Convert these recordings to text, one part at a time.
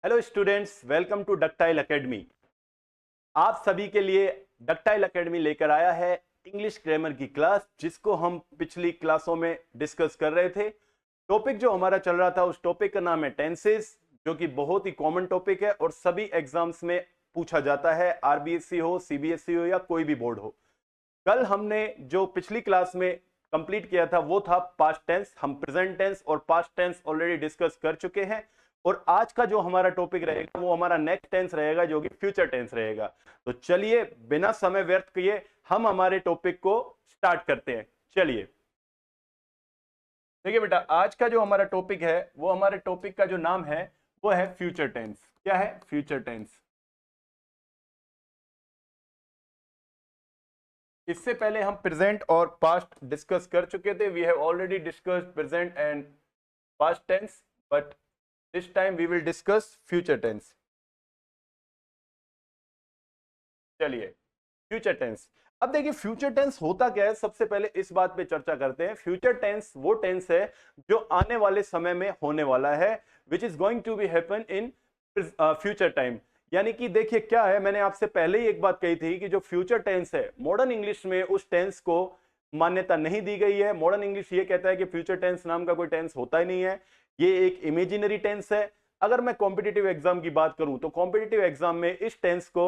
Hello students, welcome to Ductile Academy. आप सभी के लिए डक्टाइल एकेडमी लेकर आया है इंग्लिश ग्रामर की क्लास, जिसको हम पिछली क्लासों में डिस्कस कर रहे थे। टॉपिक जो हमारा चल रहा था उस टॉपिक का नाम है टेंसेस, जो कि बहुत ही कॉमन टॉपिक है और सभी एग्जाम्स में पूछा जाता है, आरबीएसई हो, सीबीएसई हो या कोई भी बोर्ड हो। कल हमने जो पिछली क्लास में कंप्लीट किया था वो था पास्ट टेंस। हम प्रेजेंट टेंस और पास्ट टेंस ऑलरेडी डिस्कस कर चुके हैं और आज का जो हमारा टॉपिक रहेगा वो हमारा नेक्स्ट टेंस रहेगा, जो कि फ्यूचर टेंस रहेगा। तो चलिए बिना समय व्यर्थ किए हम हमारे टॉपिक को स्टार्ट करते हैं। चलिए देखिए बेटा, आज का जो हमारा टॉपिक है वो हमारे टॉपिक का जो नाम है वो है फ्यूचर टेंस। क्या है? Future tense. इससे पहले हम प्रेजेंट और पास्ट डिस्कस कर चुके थे। We have already discussed present and past tense, but this time we will discuss future tense. चलिए फ्यूचर टेंस। अब देखिए फ्यूचर टेंस होता क्या है, सबसे पहले इस बात पे चर्चा करते हैं। फ्यूचर टेंस वो टेंस है जो आने वाले समय में होने वाला है, which is going to be happen in future time. यानी कि देखिए क्या है, मैंने आपसे पहले ही एक बात कही थी कि जो फ्यूचर टेंस है मॉडर्न इंग्लिश में उस टेंस को मान्यता नहीं दी गई है। मॉडर्न इंग्लिश ये कहता है कि फ्यूचर टेंस नाम का कोई टेंस होता ही नहीं है, ये एक इमेजिनरी टेंस है। अगर मैं कॉम्पिटिटिव एग्जाम की बात करूं तो कॉम्पिटिटिव एग्जाम में इस टेंस को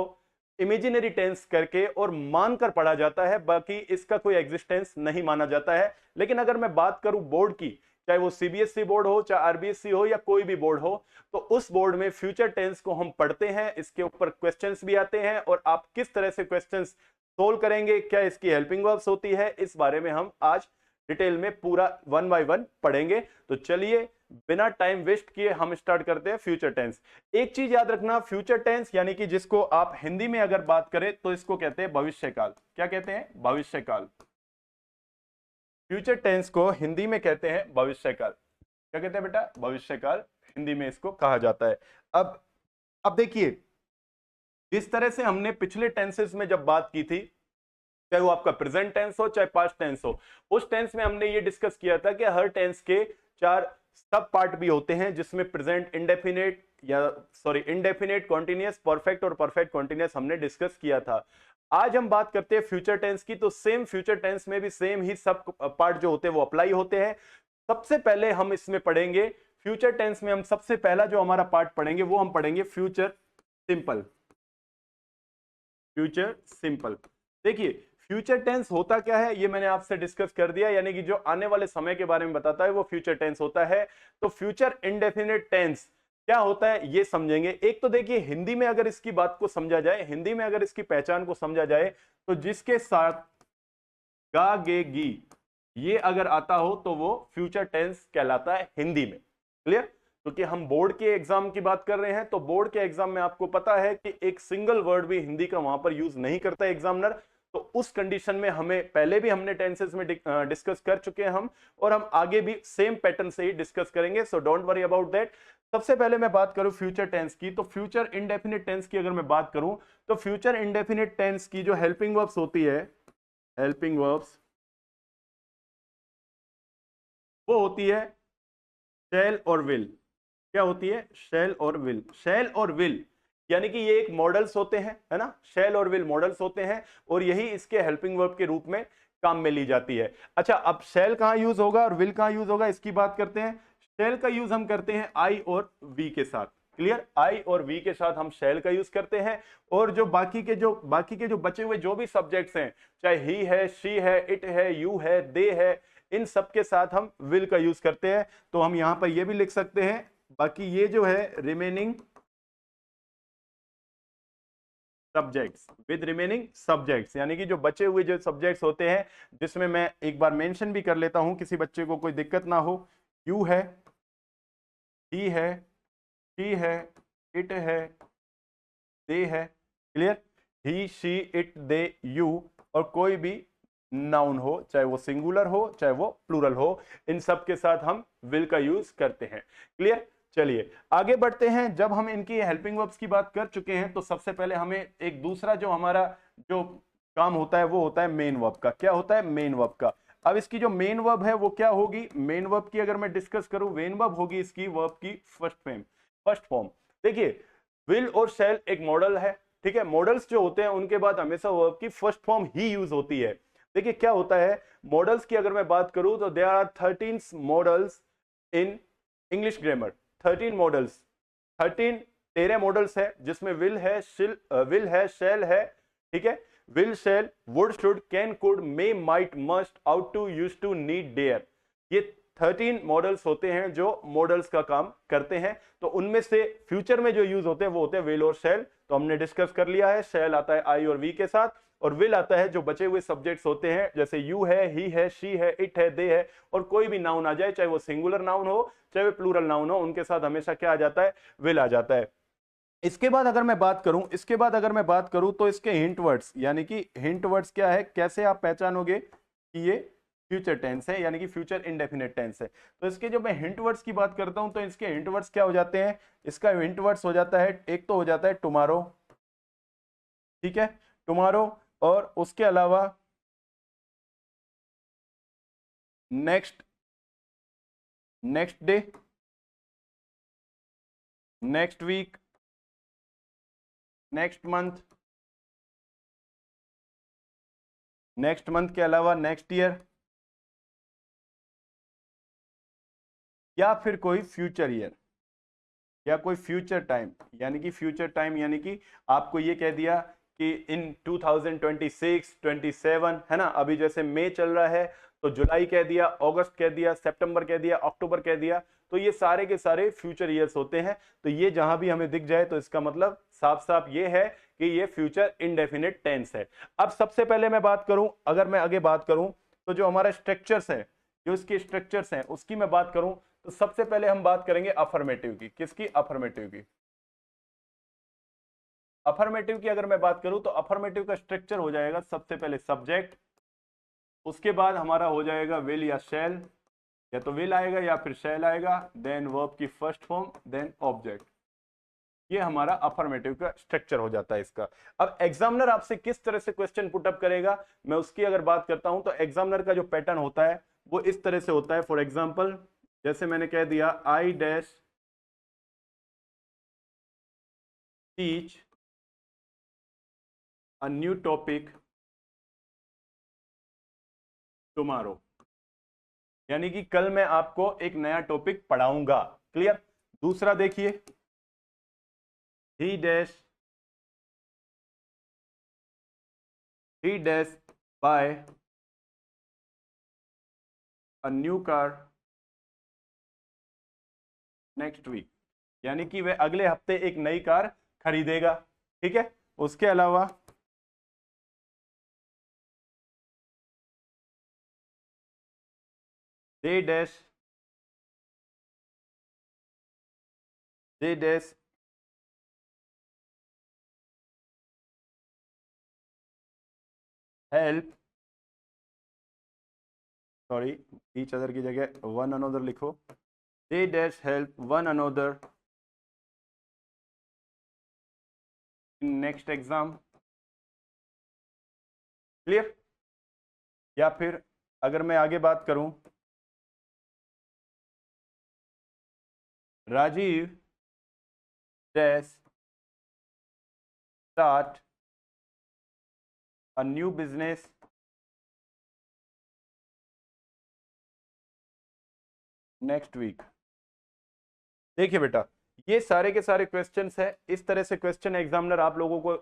इमेजिनरी टेंस करके और मानकर पढ़ा जाता है, बाकी इसका कोई एग्जिस्टेंस नहीं माना जाता है। लेकिन अगर मैं बात करूं बोर्ड की, चाहे वो सीबीएसई बोर्ड हो, चाहे आरबीएसई हो या कोई भी बोर्ड हो, तो उस बोर्ड में फ्यूचर टेंस को हम पढ़ते हैं। इसके ऊपर क्वेश्चंस भी आते हैं और आप किस तरह से क्वेश्चंस सोल्व करेंगे, क्या इसकी हेल्पिंग वर्ब्स होती है, इस बारे में हम आज डिटेल में पूरा वन बाय वन पढ़ेंगे। तो चलिए बिना टाइम वेस्ट किए हम स्टार्ट करते हैं फ्यूचर टेंस। एक चीज याद रखना, फ्यूचर टेंस यानी कि जिसको आप हिंदी में अगर बात करें तो इसको कहते हैं भविष्यकाल। क्या कहते हैं? भविष्यकाल। फ्यूचर टेंस को हिंदी में कहते हैं भविष्यकाल। क्या कहते हैं बेटा? भविष्यकाल हिंदी में इसको कहा जाता है। अब देखिए, जिस तरह से हमने पिछले टेंसेस में जब बात की थी, चाहे वो आपका प्रेजेंट टेंस हो चाहे पास्ट टेंस हो, उस टेंस में हमने ये डिस्कस किया था कि हर टेंस के चार सब पार्ट भी होते हैं, जिसमें present indefinite indefinite, continuous, perfect और परफेक्ट कॉन्टिन्यूअस हमने डिस्कस किया था। आज हम बात करते हैं फ्यूचर टेंस की, तो सेम फ्यूचर टेंस में भी सेम ही सब पार्ट जो होते हैं वो अप्लाई होते हैं। सबसे पहले हम इसमें पढ़ेंगे फ्यूचर टेंस में, हम सबसे पहला जो हमारा पार्ट पढ़ेंगे वो हम पढ़ेंगे फ्यूचर सिंपल। Future simple. देखिए फ्यूचर टेंस होता क्या है ये मैंने आपसे डिस्कस कर दिया, यानी कि जो आने वाले समय के बारे में बताता है वो फ्यूचर टेंस होता है। तो फ्यूचर इंडेफिनिट टेंस क्या होता है ये समझेंगे। एक तो देखिए हिंदी में अगर इसकी बात को समझा जाए, हिंदी में अगर इसकी पहचान को समझा जाए, तो जिसके साथ गा गे गी ये अगर आता हो तो वो फ्यूचर टेंस कहलाता है हिंदी में। क्लियर? क्योंकि हम बोर्ड के एग्जाम की बात कर रहे हैं, तो बोर्ड के एग्जाम में आपको पता है कि एक सिंगल वर्ड भी हिंदी का वहां पर यूज नहीं करता एग्जामिनर। तो उस कंडीशन में हमें पहले भी हमने टेंसेस में डिस्कस कर चुके हैं हम, और हम आगे भी सेम पैटर्न से ही डिस्कस करेंगे, so don't worry about that. सबसे पहले मैं बात करूं फ्यूचर टेंस की, तो फ्यूचर इंडेफिनिट टेंस की अगर मैं बात करूं तो फ्यूचर इंडेफिनिट टेंस की जो हेल्पिंग वर्ब्स होती है, हेल्पिंग वर्ब्स वो होती है शैल और विल। क्या होती है? शैल और विल। शैल और विल यानी कि ये एक मॉडल्स होते हैं, है ना, शैल और विल मॉडल्स होते हैं और यही इसके हेल्पिंग वर्ब के रूप में काम में ली जाती है। अच्छा, अब शैल कहां यूज होगा और विल कहां यूज होगा इसकी बात करते हैं। शैल का यूज हम करते हैं आई और वी के साथ। क्लियर? आई और वी के साथ हम शैल का यूज करते हैं, और जो बाकी के जो बचे हुए जो भी सब्जेक्ट्स हैं, चाहे ही है, शी है, इट है, यू है, दे है, इन सब के साथ हम विल का यूज करते हैं। तो हम यहां पर ये भी लिख सकते हैं, बाकी ये जो है remaining subjects, with remaining subjects, यानी कि जो बचे हुए जो सब्जेक्ट्स होते हैं, जिसमें मैं एक बार मेंशन भी कर लेता हूं किसी बच्चे को कोई दिक्कत ना हो। यू है, ही है, शी है, इट है, दे है। Clear? He, she, it, they, you, और कोई भी नाउन हो, चाहे वो सिंगुलर हो चाहे वो प्लूरल हो, इन सब के साथ हम विल का यूज करते हैं। क्लियर? चलिए आगे बढ़ते हैं। जब हम इनकी हेल्पिंग वर्ब्स की बात कर चुके हैं, तो सबसे पहले हमें एक दूसरा जो हमारा जो काम होता है वो होता है मेन वर्ब का। क्या होता है? मेन वर्ब का। अब इसकी जो मेन वर्ब है वो क्या होगी? मेन वर्ब की अगर मैं डिस्कस करूं, मेन वर्ब होगी इसकी वर्ब की फर्स्ट फॉर्म। देखिए विल और शैल एक मॉडल है, ठीक है। मॉडल्स जो होते हैं उनके बाद हमेशा वर्ब की फर्स्ट फॉर्म ही यूज होती है। देखिए क्या होता है मॉडल्स की अगर मैं बात करूं तो there are 13 models in English grammar. 13 models, 13 models है जिसमें विल है, विल है, शैल है, ठीक है। Will, shall, would, should, can, could, may, might, must, ought to, use to, need, dare, ये 13 मॉडल्स होते हैं जो मॉडल्स का काम करते हैं। तो उनमें से फ्यूचर में जो यूज होते हैं वो होते हैं विल और शैल, तो हमने डिस्कस कर लिया है। शैल आता है आई और वी के साथ, और विल आता है जो बचे हुए सब्जेक्ट्स होते हैं जैसे यू है, ही है, शी है, इट है, दे है, और कोई भी नाउन आ जाए, चाहे वो सिंगुलर नाउन हो चाहे वो प्लूरल नाउन हो, उनके साथ हमेशा क्या आ जाता है, विल आ जाता है। इसके बाद अगर मैं बात करूं तो इसके हिंट वर्ड्स, यानी कि हिंट वर्ड्स क्या है, कैसे आप पहचानोगे कि ये फ्यूचर टेंस है यानी कि फ्यूचर इंडेफिनिट टेंस है। तो इसके जो मैं हिंट वर्ड्स की बात करता हूं तो इसके हिंट वर्ड्स क्या हो जाते हैं, इसका हिंट वर्ड्स हो जाता है, एक तो हो जाता है टुमारो, ठीक है, टुमारो, और उसके अलावा next, next day, next week, next month, next month के अलावा नेक्स्ट ईयर, या फिर कोई फ्यूचर ईयर या कोई फ्यूचर टाइम, यानी कि फ्यूचर टाइम यानी कि आपको ये कह दिया कि इन 2026 27 है ना, अभी जैसे मई चल रहा है तो जुलाई कह दिया, अगस्त कह दिया, सितंबर कह दिया, अक्टूबर कह दिया, तो ये सारे के सारे फ्यूचर ईयर्स होते हैं। तो ये जहां भी हमें दिख जाए तो इसका मतलब साफ साफ ये है कि ये फ्यूचर इंडेफिनिट टेंस है। अब सबसे पहले मैं बात करूं, अगर मैं आगे बात करूं तो जो हमारा स्ट्रक्चर्स है, जो इसके स्ट्रक्चर्स हैं उसकी मैं बात करूं तो सबसे पहले हम बात करेंगे अफर्मेटिव की। किसकी? अफर्मेटिव की। अफर्मेटिव की अगर मैं बात करूं तो अफर्मेटिव का स्ट्रक्चर हो जाएगा सबसे पहले सब्जेक्ट, उसके बाद हमारा हो जाएगा विल या शैल, या तो विल आएगा या फिर शैल आएगा, देन वर्ब की फर्स्ट फॉर्म, देन ऑब्जेक्ट। ये हमारा अफर्मेटिव का स्ट्रक्चर हो जाता है इसका। अब एग्जामिनर आपसे किस तरह से क्वेश्चन पुटअप करेगा, मैं उसकी अगर बात करता हूं तो एग्जामिनर का जो पैटर्न होता है वो इस तरह से होता है। फॉर एग्जाम्पल जैसे मैंने कह दिया I dash teach a new topic tomorrow, यानी कि कल मैं आपको एक नया टॉपिक पढ़ाऊंगा। क्लियर? दूसरा देखिए, he dash buy a new car next week, यानी कि वह अगले हफ्ते एक नई कार खरीदेगा, ठीक है। उसके अलावा they dash help, sorry each other की जगह वन अनोदर लिखो, they dash help one another in next exam. Clear? या फिर अगर मैं आगे बात करूं, Rajeev dash start a new business next week. देखिए बेटा, ये सारे के सारे क्वेश्चंस है, इस तरह से क्वेश्चन एग्जामिनर आप लोगों को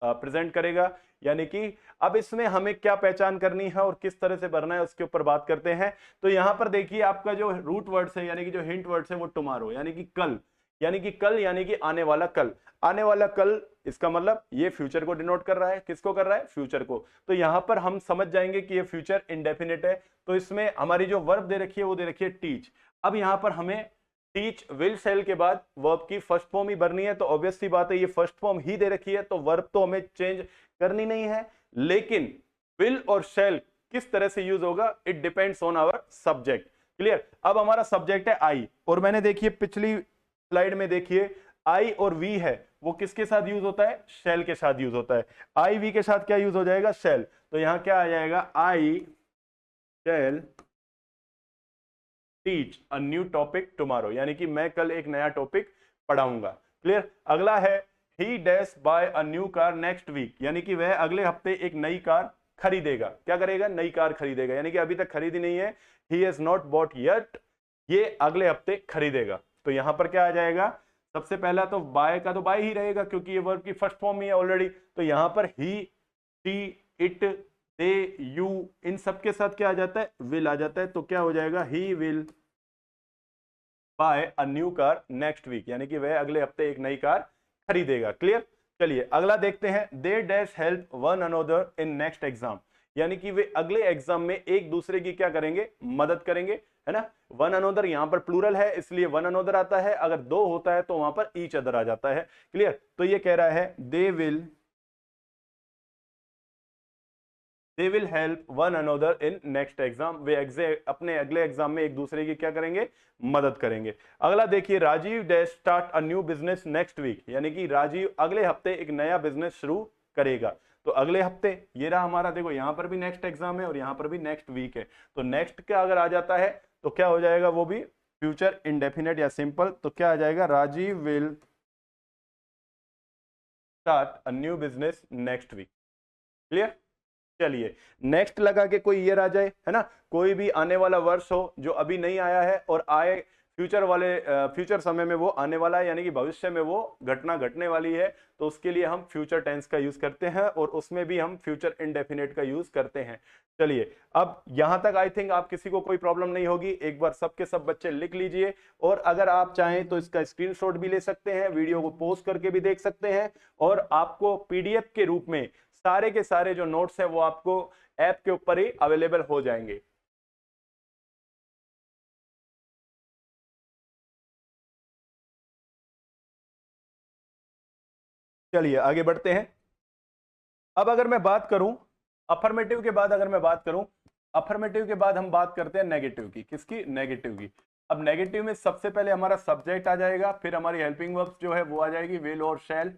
प्रेजेंट करेगा। यानी कि अब इसमें हमें क्या पहचान करनी है और किस तरह से भरना है उसके ऊपर बात करते हैं। तो यहां पर देखिए आपका जो रूट वर्ड्स है यानी कि जो हिंट वर्ड्स है वो टुमारो, यानी कि कल, यानी कि कल, यानी कि आने वाला कल, आने वाला कल, इसका मतलब ये फ्यूचर को डिनोट कर रहा है। किसको कर रहा है? फ्यूचर को। तो यहां पर हम समझ जाएंगे कि ये फ्यूचर इंडेफिनिट है। तो इसमें हमारी जो वर्ब दे रखी है वो दे रखी है टीच। अब यहां पर हमें टीच विल शैल के बाद वर्ब की फर्स्ट फॉर्म ही भरनी है, तो ऑब्वियस सी बात है ये फर्स्ट फॉर्म ही दे रखी है तो वर्ब तो हमें चेंज करनी नहीं है। लेकिन विल और शैल किस तरह से यूज होगा, it depends on our subject. Clear? अब हमारा सब्जेक्ट है आई, और मैंने देखिए पिछली स्लाइड में देखिए आई और वी है वो किसके साथ यूज होता है? शैल के साथ यूज होता है। आई वी के साथ क्या यूज हो जाएगा? शैल। तो यहां क्या आ जाएगा? I shall teach a new topic tomorrow, यानी कि मैं कल एक नया टॉपिक पढ़ाऊंगा। क्लियर। अगला है he dash buy a new car next week, यानी कि वह अगले हफ्ते एक नई कार खरीदेगा। क्या करेगा? नई कार खरीदेगा, यानी कि अभी तक खरीदी नहीं है, he has not bought yet, ये अगले हफ्ते खरीदेगा। तो यहां पर क्या आ जाएगा? सबसे पहला तो बाय का तो बाय ही रहेगा क्योंकि ये वर्ब की फर्स्ट फॉर्म ही है ऑलरेडी। तो यहां पर ही, शी, इट, दे, यू, इन सब के साथ क्या आ जाता है? विल आ जाता है। तो क्या हो जाएगा? He will buy a new car next week, यानी कि वह अगले हफ्ते एक नई कार खरीदेगा। क्लियर। चलिए अगला देखते हैं, दे dash help one another in next exam, यानी कि वे अगले एग्जाम में एक दूसरे की क्या करेंगे? मदद करेंगे, है ना। वन अनदर यहां पर प्लूरल है इसलिए वन अनदर आता है, अगर दो होता है तो वहां पर ईच अदर आ जाता है। क्लियर। तो ये कह रहा है they will help one another in next exam, वे अपने अगले एग्जाम में एक दूसरे की क्या करेंगे? मदद करेंगे। अगला देखिए, Rajeev dash start a new business next week, यानी कि राजीव अगले हफ्ते एक नया बिजनेस शुरू करेगा। तो अगले हफ्ते ये रहा हमारा, देखो यहां पर भी नेक्स्ट एग्जाम है और यहां पर भी नेक्स्ट वीक है। तो नेक्स्ट का अगर आ जाता है तो क्या हो जाएगा? वो भी फ्यूचर इंडेफिनेट या सिंपल। तो क्या आ जाएगा? Rajeev will start a new business next week. Clear. चलिए नेक्स्ट लगा के कोई ईयर आ जाए, है ना, कोई भी आने वाला वर्ष हो जो अभी नहीं आया है और आए फ्यूचर समय में वो आने वाला है, यानी कि भविष्य में वो घटना घटने वाली है, तो उसके लिए हम फ्यूचर टेंस का यूज करते हैं और उसमें भी हम फ्यूचर इंडेफिनिट का यूज करते हैं। चलिए अब यहां तक आई थिंक आप किसी को कोई प्रॉब्लम नहीं होगी। एक बार सबके सब बच्चे लिख लीजिए और अगर आप चाहें तो इसका स्क्रीनशॉट भी ले सकते हैं, वीडियो को पॉज करके भी देख सकते हैं और आपको पीडीएफ के रूप में सारे के सारे जो नोट्स हैं वो आपको ऐप के ऊपर ही अवेलेबल हो जाएंगे। चलिए आगे बढ़ते हैं। अब अगर मैं बात करूं अफर्मेटिव के बाद, अगर मैं बात करूं अफर्मेटिव के बाद हम बात करते हैं नेगेटिव की। किसकी? नेगेटिव की। अब नेगेटिव में सबसे पहले हमारा सब्जेक्ट आ जाएगा, फिर हमारी हेल्पिंग वर्ब्स जो है वो आ जाएगी, विल और शैल।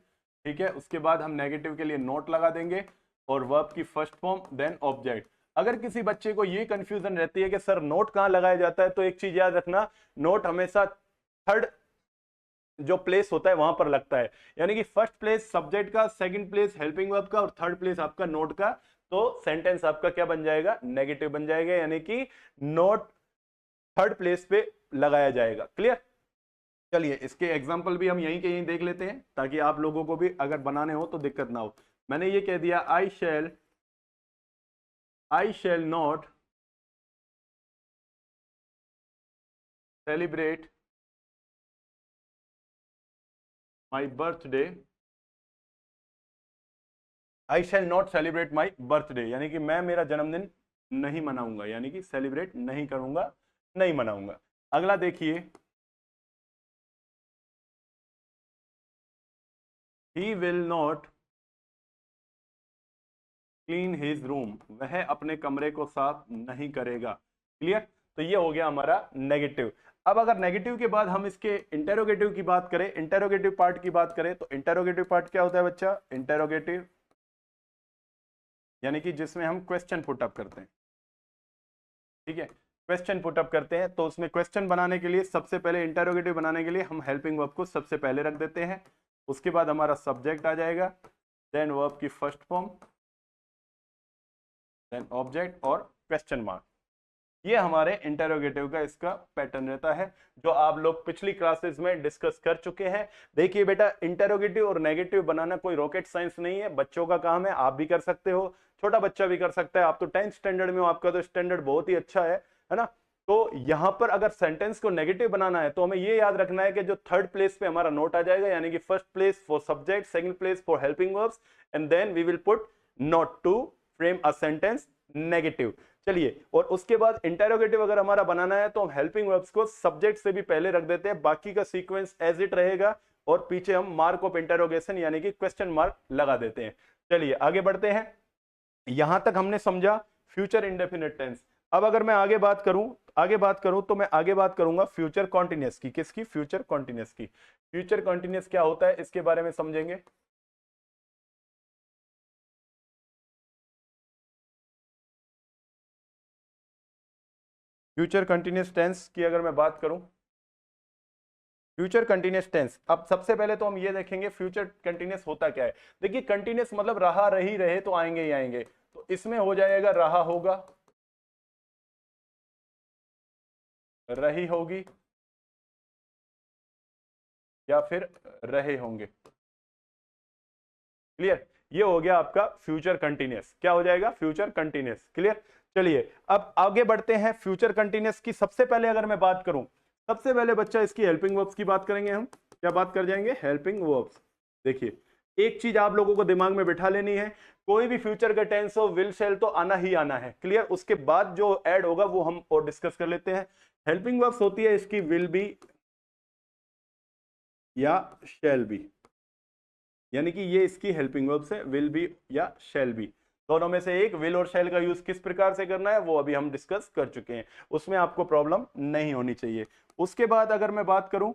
ठीक है, उसके बाद हम नेगेटिव के लिए नोट लगा देंगे और वर्ब की फर्स्ट फॉर्म देन ऑब्जेक्ट। अगर किसी बच्चे को ये कंफ्यूजन रहती है कि सर नोट कहां लगाया जाता है, तो एक चीज याद रखना, नोट हमेशा थर्ड जो प्लेस होता है वहां पर लगता है, यानी कि फर्स्ट प्लेस सब्जेक्ट का, सेकंड प्लेस हेल्पिंग वर्ब का और थर्ड प्लेस आपका नोट का। तो सेंटेंस आपका क्या बन जाएगा? नेगेटिव बन जाएगा, यानी कि नोट थर्ड प्लेस पे लगाया जाएगा। क्लियर। चलिए इसके एग्जांपल भी हम यहीं के यहीं देख लेते हैं ताकि आप लोगों को भी अगर बनाने हो तो दिक्कत ना हो। मैंने ये कह दिया, I shall not celebrate my birthday, I shall not celebrate my birthday, यानी कि मैं मेरा जन्मदिन नहीं मनाऊंगा, यानी कि सेलिब्रेट नहीं करूंगा, नहीं मनाऊंगा। अगला देखिए, he will not clean his room, वह अपने कमरे को साफ नहीं करेगा। क्लियर। तो ये हो गया हमारा नेगेटिव। अब अगर नेगेटिव के बाद हम इसके इंटेरोगेटिव की बात करें, इंटेरोगेटिव पार्ट की बात करें, तो इंटेरोगेटिव पार्ट क्या होता है बच्चा? इंटेरोगेटिव यानी कि जिसमें हम क्वेश्चन पुट अप करते हैं। ठीक है, क्वेश्चन पुट अप करते हैं, तो उसमें क्वेश्चन बनाने के लिए सबसे पहले, इंटेरोगेटिव बनाने के लिए हम हेल्पिंग वर्ब को सबसे पहले रख देते हैं, उसके बाद हमारा सब्जेक्ट आ जाएगा, देन वर्ब की फर्स्ट फॉर्म, देन ऑब्जेक्ट और क्वेश्चन मार्क। ये हमारे इंटेरोगेटिव का इसका पैटर्न रहता है जो आप लोग पिछली क्लासेस में डिस्कस कर चुके हैं। देखिए बेटा, इंटेरोगेटिव और नेगेटिव बनाना कोई रॉकेट साइंस नहीं है, बच्चों का काम है, आप भी कर सकते हो, छोटा बच्चा भी कर सकता है। आप तो 10th स्टैंडर्ड में हो, आपका तो स्टैंडर्ड बहुत ही अच्छा है ना। तो यहां पर अगर सेंटेंस को नेगेटिव बनाना है तो हमें ये याद रखना है कि जो थर्ड प्लेस पे हमारा नोट आ जाएगा, यानी कि first place for subject, second place for helping verbs, and then we will put not to frame a sentence negative. चलिए, और उसके बाद इंटेरोगेटिव अगर हमारा बनाना है तो हम हेल्पिंग वर्ब्स को सब्जेक्ट से भी पहले रख देते हैं, बाकी का सीक्वेंस एज इट रहेगा और पीछे हम मार्क ऑफ इंटेरोगेशन यानी कि क्वेश्चन मार्क लगा देते हैं। चलिए आगे बढ़ते हैं। यहां तक हमने समझा फ्यूचर इंडेफिनिट टेंस। अब अगर मैं आगे बात करूं तो मैं आगे बात करूंगा फ्यूचर कॉन्टिन्यूअस की। किसकी? फ्यूचर कॉन्टिन्यूअस की। फ्यूचर कॉन्टिन्यूअस क्या होता है इसके बारे में समझेंगे। फ्यूचर कंटिन्यूअस टेंस की अगर मैं बात करूं फ्यूचर कंटिन्यूस टेंस। अब सबसे पहले तो हम ये देखेंगे फ्यूचर कंटिन्यूस होता क्या है। देखिए कंटिन्यूस मतलब रहा रही रहे तो आएंगे ही आएंगे, तो इसमें हो जाएगा रहा होगा, रही होगी, या फिर रहे होंगे। क्लियर, ये हो गया आपका फ्यूचर कंटिन्यूस। क्या हो जाएगा? Future continuous. क्लियर। चलिए अब आगे बढ़ते हैं। फ्यूचर कंटिन्यूस की सबसे पहले अगर मैं बात करूं, सबसे पहले बच्चा इसकी हेल्पिंग वर्ब्स की बात करेंगे हम। क्या बात कर जाएंगे? Helping verbs. देखिए एक चीज आप लोगों को दिमाग में बिठा लेनी है, कोई भी फ्यूचर का टेंस हो विल शैल तो आना ही आना है। क्लियर। उसके बाद जो ऐड होगा वो हम और डिस्कस कर लेते हैं। हेल्पिंग वर्ब्स होती है इसकी विल बी या शैल बी, यानी कि ये इसकी हेल्पिंग वर्ब्स है, विल बी या शैल बी। दोनों में से एक, विल और शैल का यूज किस प्रकार से करना है वो अभी हम डिस्कस कर चुके हैं, उसमें आपको प्रॉब्लम नहीं होनी चाहिए। उसके बाद अगर मैं बात करूं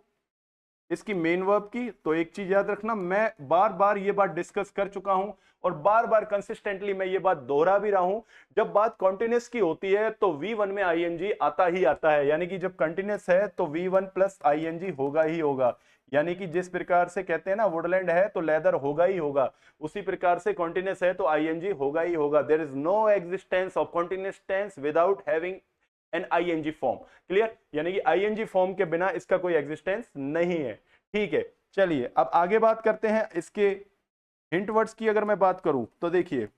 इसकी मेन वर्ब की, तो एक चीज याद रखना, मैं बार बार ये बात डिस्कस कर चुका हूं और बार बार कंसिस्टेंटली मैं ये बात दोहरा भी रहा हूं, जब बात कॉन्टिन्यूस की होती है तो V1 में आईएनजी आता ही आता है, यानी कि जब कंटिन्यूस है तो V1 प्लस आईएनजी होगा ही होगा। यानी कि जिस प्रकार से कहते हैं ना वुडलैंड है तो लेदर होगा ही होगा, उसी प्रकार से कॉन्टिन्यूस है तो आईएनजी होगा ही होगा। There is no existence of continuous tense without having an ING form. Clear, यानी कि आईएनजी फॉर्म के बिना इसका कोई एग्जिस्टेंस नहीं है। ठीक है, चलिए अब आगे बात करते हैं इसके हिंट वर्ड्स की। अगर मैं बात करूं तो देखिए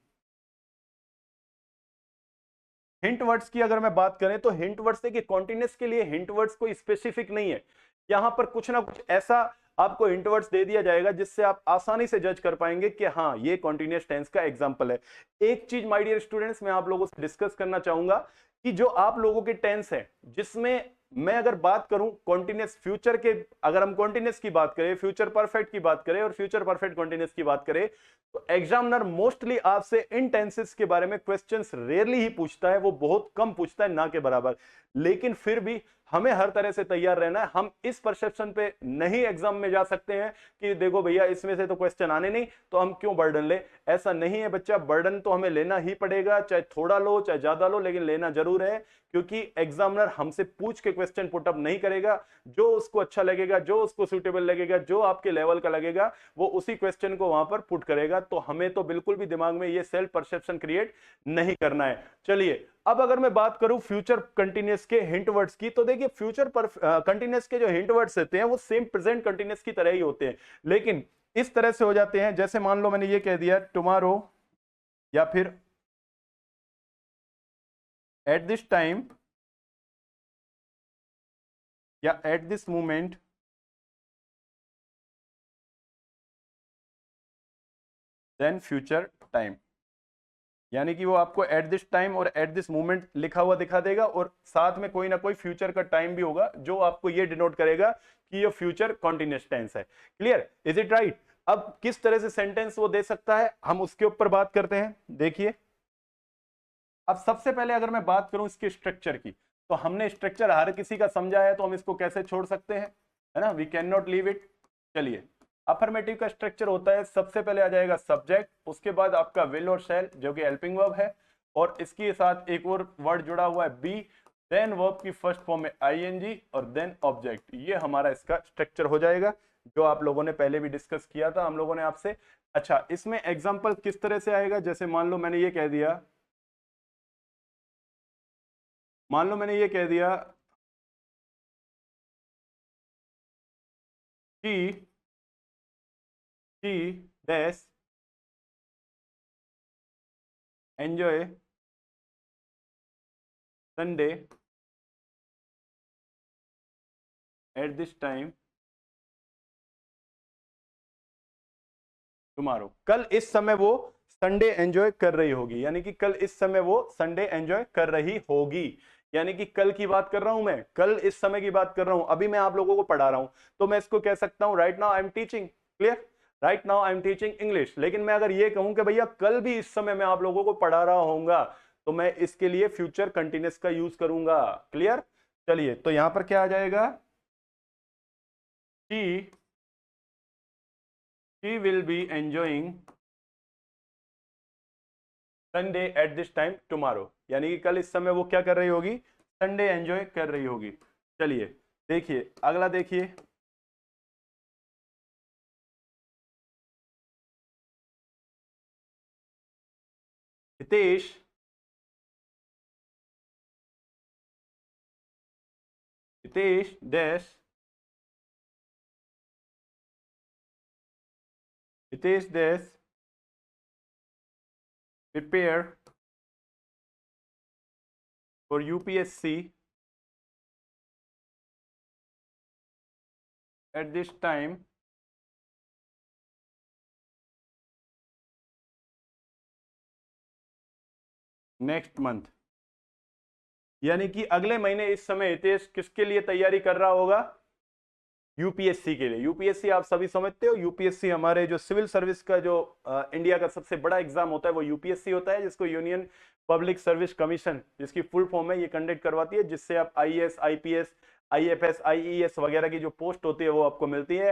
हिंट वर्ड्स की अगर मैं बात करें तो हिंट वर्ड्स देखिए कॉन्टिन्यूस के लिए हिंट वर्ड्स कोई स्पेसिफिक नहीं है, यहां पर कुछ ना कुछ ऐसा आपको हिंट वर्ड्स दे दिया जाएगा जिससे आप आसानी से जज कर पाएंगे कि हाँ ये कॉन्टिन्यूस टेंस का एग्जांपल है। एक चीज माय डियर स्टूडेंट्स मैं आप लोगों से डिस्कस करना चाहूंगा कि जो आप लोगों के टेंस है जिसमें मैं अगर बात करूं कॉन्टिन्यूस फ्यूचर के, अगर हम कॉन्टिन्यूस की बात करें, फ्यूचर परफेक्ट की बात करें और फ्यूचर परफेक्ट कॉन्टिन्यूस की बात करें, तो एग्जामिनर मोस्टली आपसे इन टेंसेस के बारे में क्वेश्चंस रेयरली ही पूछता है, वो बहुत कम पूछता है, ना के बराबर। लेकिन फिर भी हमें हर तरह से तैयार रहना है। हम इस परसेप्शन पे नहीं एग्जाम में जा सकते हैं कि देखो भैया इसमें से तो क्वेश्चन आने नहीं तो हम क्यों बर्डन ले, ऐसा नहीं है बच्चा। बर्डन तो हमें लेना ही पड़ेगा, चाहे थोड़ा लो चाहे ज्यादा लो, लेकिन लेना जरूर है, क्योंकि एग्जामिनर हमसे पूछ के क्वेश्चन पुटअप नहीं करेगा। जो उसको अच्छा लगेगा, जो उसको सुटेबल लगेगा, जो आपके लेवल का लगेगा, वो उसी क्वेश्चन को वहां पर पुट करेगा। तो हमें तो बिल्कुल भी दिमाग में ये सेल्फ परसेप्शन क्रिएट नहीं करना है। चलिए अब अगर मैं बात करूं फ्यूचर कंटिन्यूस के हिंट वर्ड्स की, तो देखिए फ्यूचर कंटिन्यूस के जो हिंट वर्ड्स होते हैं वो सेम प्रेजेंट कंटिन्यूस की तरह ही होते हैं, लेकिन इस तरह से हो जाते हैं। जैसे मान लो मैंने ये कह दिया टुमारो, या फिर एट दिस टाइम, या at this moment, then future time. यानी कि वो आपको एट दिस टाइम और एट दिस मोमेंट लिखा हुआ दिखा देगा और साथ में कोई ना कोई फ्यूचर का टाइम भी होगा जो आपको ये डिनोट करेगा कि ये फ्यूचर कॉन्टिन्यूस टेंस है। Clear, is it right? अब किस तरह से सेंटेंस वो दे सकता है हम उसके ऊपर बात करते हैं। देखिए अब सबसे पहले अगर मैं बात करूं इसके स्ट्रक्चर की, तो हमने स्ट्रक्चर हर किसी का समझा है तो हम इसको कैसे छोड़ सकते हैं, है ना, we can not leave it. चलिए अफर्मेटिव का स्ट्रक्चर होता है, सबसे पहले आ जाएगा सब्जेक्ट, उसके बाद आपका विल और शैल जो कि हेल्पिंग वर्ब है, और इसके साथ एक और वर्ड जुड़ा हुआ है बी, देन वर्ब की फर्स्ट फॉर्म में आईएनजी और देन ऑब्जेक्ट। ये हमारा इसका स्ट्रक्चर हो जाएगा जो आप लोगों ने पहले भी डिस्कस किया था हम लोगों ने आपसे। अच्छा इसमें एग्जाम्पल किस तरह से आएगा, जैसे मान लो मैंने ये कह दिया, मान लो मैंने ये कह दिया कि dash enjoy Sunday eight this time tomorrow. कल इस समय वो संडे एंजॉय कर रही होगी, यानी कि कल इस समय वो संडे एंजॉय कर रही होगी, यानी कि कल की बात कर रहा हूं मैं, कल इस समय की बात कर रहा हूं, अभी मैं आप लोगों को पढ़ा रहा हूं तो मैं इसको कह सकता हूं right now I am teaching. Clear, right now I am teaching English. लेकिन मैं अगर ये कहूं कि भैया कल भी इस समय मैं आप लोगों को पढ़ा रहा होऊंगा, तो मैं इसके लिए फ्यूचर कंटिन्यूस का यूज करूंगा। क्लियर, चलिए तो यहां पर क्या आ जाएगा कि she will be enjoying Sunday eight this time tomorrow, यानी कि कल इस समय वो क्या कर रही होगी, संडे एंजॉय कर रही होगी। चलिए देखिए अगला देखिए, Hitesh dash Hitesh dash prepare for UPSC at this time next month। यानी कि अगले महीने इस समय हितेश किसके लिए तैयारी कर रहा होगा? यूपीएससी के लिए। यूपीएससी आप सभी समझते हो, यूपीएससी हमारे जो सिविल सर्विस का जो इंडिया का सबसे बड़ा एग्जाम होता है वो यूपीएससी होता है, जिसको यूनियन पब्लिक सर्विस कमीशन, जिसकी फुल फॉर्म है, ये कंडक्ट करवाती है, जिससे आप आईएएस, आईपीएस, आईएफएस, आईईएस वगैरह की जो पोस्ट होती है वो आपको मिलती है।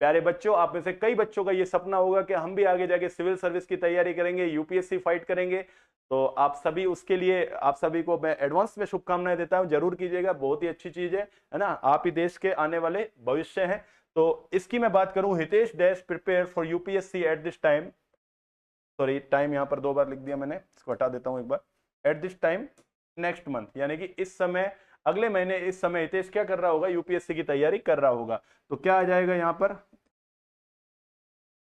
प्यारे बच्चों, आप में से कई बच्चों का ये सपना होगा कि हम भी आगे जाके सिविल सर्विस की तैयारी करेंगे, यूपीएससी फाइट करेंगे। तो आप सभी उसके लिए, आप सभी को मैं एडवांस में शुभकामनाएं देता हूं, जरूर कीजिएगा, बहुत ही अच्छी चीज है ना। आप ही देश के आने वाले भविष्य हैं। तो इसकी मैं बात करूं, Hitesh dash prepare for UPSC eight this time, sorry time यहां पर 2 बार लिख दिया मैंने, इसको हटा देता हूं एक बार, at this time next month, यानी कि इस समय, अगले महीने इस समय हितेश क्या कर रहा होगा? यूपीएससी की तैयारी कर रहा होगा। तो क्या आ जाएगा यहां पर?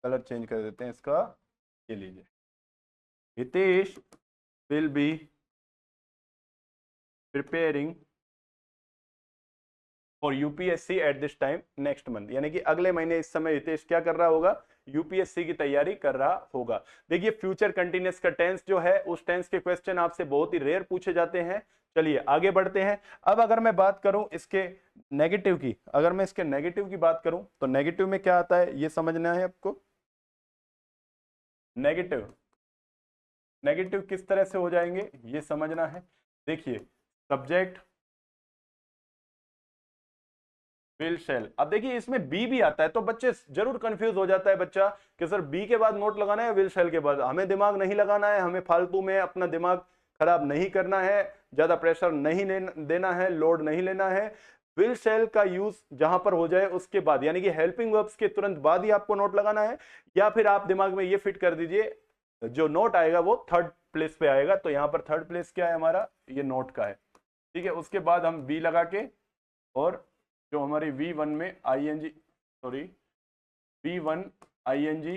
कलर चेंज कर देते हैं इसका, ये लीजिए, Hitesh will be preparing for UPSC at this time next month। यानी कि अगले महीने इस समय हितेश क्या कर रहा होगा? यूपीएससी की तैयारी कर रहा होगा। देखिए फ्यूचर कंटिन्यूअस का टेंस जो है, उस टेंस के क्वेश्चन आपसे बहुत ही रेयर पूछे जाते हैं। चलिए आगे बढ़ते हैं। अब अगर मैं बात करूं इसके नेगेटिव की, अगर मैं इसके नेगेटिव की बात करूं तो नेगेटिव में क्या आता है ये समझना है आपको। नेगेटिव, नेगेटिव किस तरह से हो जाएंगे ये समझना है। देखिए सब्जेक्ट विल शेल, अब देखिए इसमें बी भी आता है, तो बच्चे जरूर कंफ्यूज हो जाता है बच्चा कि सर बी के बाद नोट लगाना है, विल शेल के बाद। हमें दिमाग नहीं लगाना है, हमें फालतू में अपना दिमाग खराब नहीं करना है, ज्यादा प्रेशर नहीं देना है, लोड नहीं लेना है। विल शेल का यूज जहां पर हो जाए उसके बाद, यानी कि हेल्पिंग वर्ब्स के तुरंत बाद ही आपको नोट लगाना है, या फिर आप दिमाग में ये फिट कर दीजिए जो नोट आएगा वो थर्ड प्लेस पे आएगा। तो यहां पर थर्ड प्लेस क्या है हमारा? ये नोट का है, ठीक है। उसके बाद हम बी लगा के, और जो हमारी V1 में ING, sorry V1 ING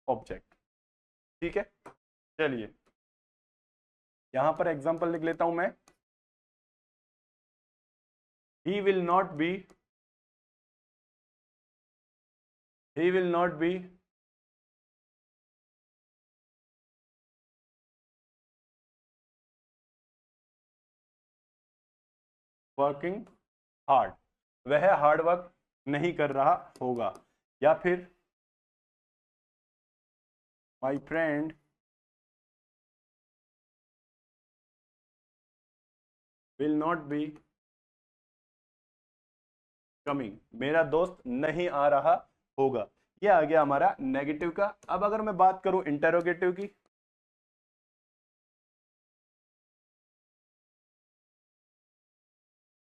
object, ठीक है। चलिए यहां पर एग्जांपल लिख लेता हूं मैं। He will not be, he will not be working hard, वह हार्ड वर्क नहीं कर रहा होगा। या फिर my friend will not be coming, मेरा दोस्त नहीं आ रहा होगा। यह आ गया हमारा नेगेटिव का। अब अगर मैं बात करूं इंटेरोगेटिव की,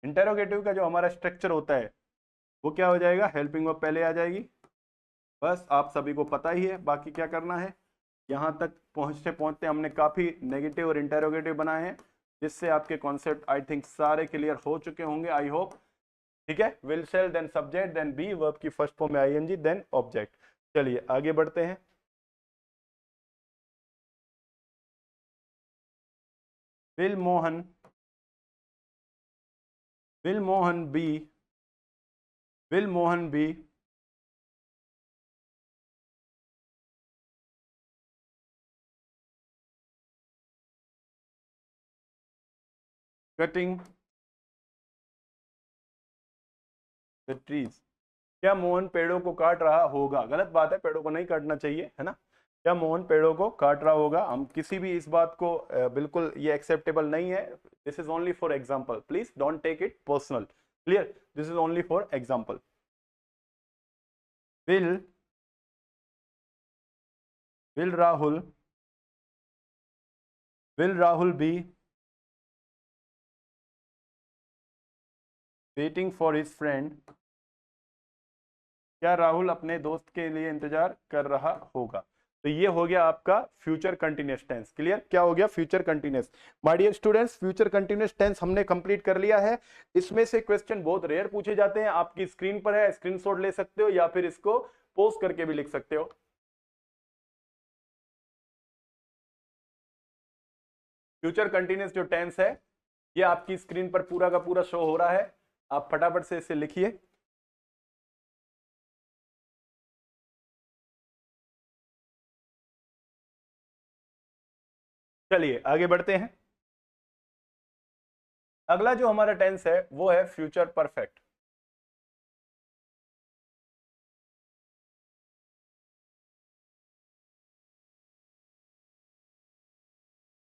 इंटेरोगेटिव का जो हमारा स्ट्रक्चर होता है वो क्या हो जाएगा? हेल्पिंग वर्ब पहले आ जाएगी, बस आप सभी को पता ही है बाकी क्या करना है। यहां तक पहुंचते पहुंचते हमने काफी नेगेटिव और इंटेरोगेटिव बनाए हैं, जिससे आपके कॉन्सेप्ट आई थिंक सारे क्लियर हो चुके होंगे, आई होप। ठीक है, will shall then subject then be, verb की फर्स्ट फॉर्म में आईएनजी देन ऑब्जेक्ट। चलिए आगे बढ़ते हैं। Will Mohan, will Mohan be, will Mohan be cutting the trees, क्या मोहन पेड़ों को काट रहा होगा? गलत बात है, पेड़ों को नहीं काटना चाहिए, है ना। क्या मोहन पेड़ों को काट रहा होगा? हम किसी भी इस बात को बिल्कुल ये एक्सेप्टेबल नहीं है। This is only for example, please don't take it personal, clear, this is only for example. Will, will Rahul, will Rahul be waiting for his friend, क्या राहुल अपने दोस्त के लिए इंतजार कर रहा होगा? तो ये हो गया आपका फ्यूचर कंटिन्यूअस टेंस। क्लियर? क्या हो गया? Future continuous. My dear students, future continuous tense हमने कंप्लीट कर लिया है। इसमें से क्वेश्चन बहुत रेयर पूछे जाते हैं। आपकी स्क्रीन पर है, स्क्रीनशॉट ले सकते हो या फिर इसको पोस्ट करके भी लिख सकते हो। फ्यूचर कंटिन्यूअस जो टेंस है ये आपकी स्क्रीन पर पूरा का पूरा शो हो रहा है, आप फटाफट से इसे लिखिए। चलिए आगे बढ़ते हैं। अगला जो हमारा टेंस है वो है फ्यूचर परफेक्ट।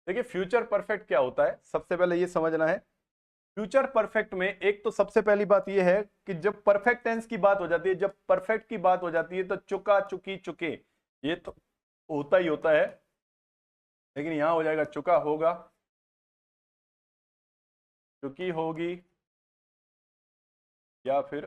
देखिए फ्यूचर परफेक्ट क्या होता है, सबसे पहले ये समझना है। फ्यूचर परफेक्ट में एक तो सबसे पहली बात यह है कि जब परफेक्ट टेंस की बात हो जाती है, जब परफेक्ट की बात हो जाती है तो चुका, चुकी, चुके, ये तो होता ही होता है। लेकिन यहां हो जाएगा चुका होगा, चुकी होगी, या फिर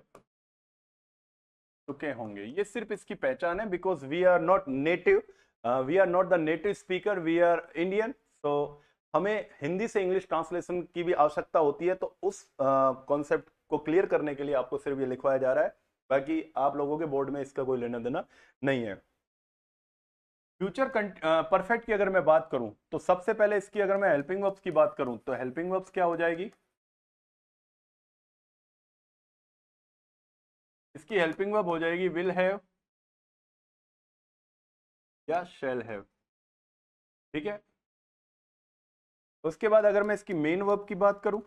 चुके होंगे। ये सिर्फ इसकी पहचान है, because we are not native, we are not the native speaker, we are Indian. So हमें हिंदी से इंग्लिश ट्रांसलेशन की भी आवश्यकता होती है, तो उस कॉन्सेप्ट को क्लियर करने के लिए आपको सिर्फ ये लिखवाया जा रहा है। बाकी आप लोगों के बोर्ड में इसका कोई लेना देना नहीं है। फ्यूचर परफेक्ट की अगर मैं बात करूं तो सबसे पहले इसकी अगर मैं हेल्पिंग वर्ब्स की बात करूं तो हेल्पिंग वर्ब्स क्या हो जाएगी? इसकी हेल्पिंग वर्ब हो जाएगी विल हैव या शैल हैव। ठीक है। उसके बाद अगर मैं इसकी मेन वर्ब की बात करूं,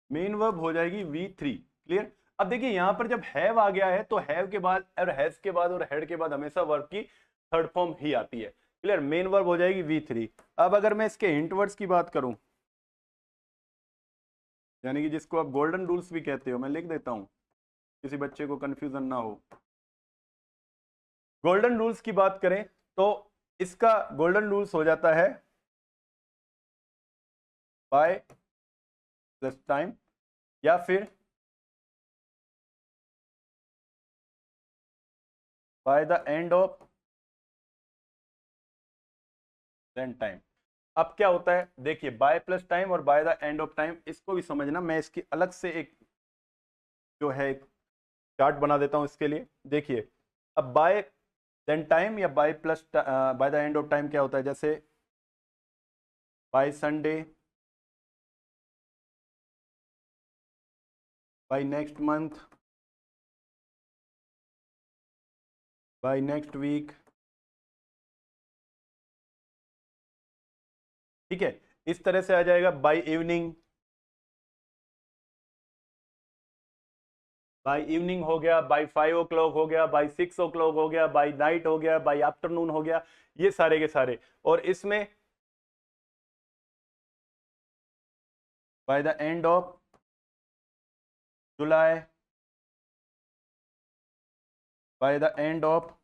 मेन वर्ब हो जाएगी V3। क्लियर? अब देखिए यहां पर जब हैव आ गया है तो हैव के बाद और हैज के बाद और हैड के बाद हमेशा वर्ब की थर्ड फॉर्म ही आती है। क्लियर? मेन वर्ब हो जाएगी V3। अब अगर मैं इसके हिंट वर्ड्स की बात करूं, यानी कि जिसको आप गोल्डन रूल्स भी कहते हो, मैं लिख देता हूं किसी बच्चे को कंफ्यूजन ना हो। गोल्डन रूल्स की बात करें तो इसका गोल्डन रूल्स हो जाता है बाय प्लस टाइम, या फिर by the end of then time. अब क्या होता है, देखिए बाय प्लस टाइम और by the end of time, इसको भी समझना। मैं इसकी अलग से एक जो है एक चार्ट बना देता हूं इसके लिए। देखिए अब बाय देन टाइम या by plus by the end of time क्या होता है, जैसे by Sunday, by next month, by next week. ठीक है, इस तरह से आ जाएगा। बाय इवनिंग, बाय इवनिंग हो गया, बाय 5 o'clock हो गया, बाय 6 o'clock हो गया, बाय नाइट हो गया, बाय आफ्टरनून हो गया, ये सारे के सारे। और इसमें by the end of July, by the end of